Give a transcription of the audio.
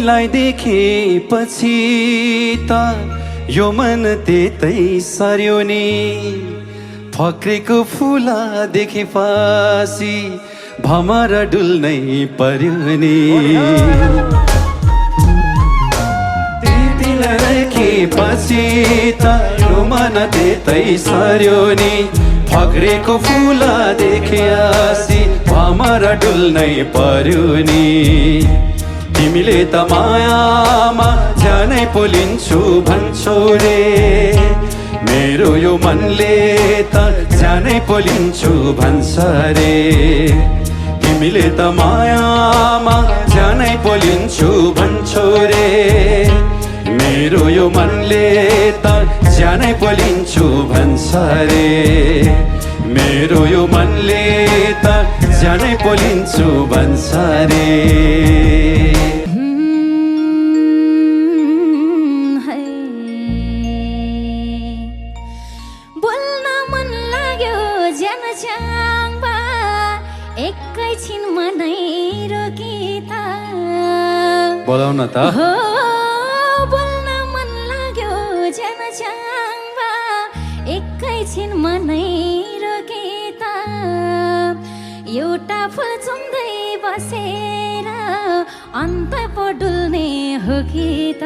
तिमीलाई देखेपछि त यो मन त्यतै सर्यो नि फक्रेको फुला देखेपछि भमर डुल्नै पर्यो नि तिमीलाई देखेपछि त यो मन त्यतै सर्यो नि फक्रेको फुला देखेपछि भमर डुल्नै पर्यो नि तिमीले त मायामा ज्यानै पोलिन्छु भन्छौ रे मेरो यो मनले त ज्यानै पोलिन्छु भन्छ रे तिमीले त मायामा ज्यानै पोलिन्छु भन्छौ रे मेरो यो मनले त ज्यानै पोलिन्छु भन्छ रे मेरो यो मनले त ज्यानै पोलिन्छु भन्छ रे एकैछिनमा नै रोकी त बोलाउन त बोल्न मन लाग्यो ज्यान च्याङ्बा एकैछिनमा नै रोकी त एउटा फुल चुम्दै बसेर अन्त पो डुल्ने हो कि त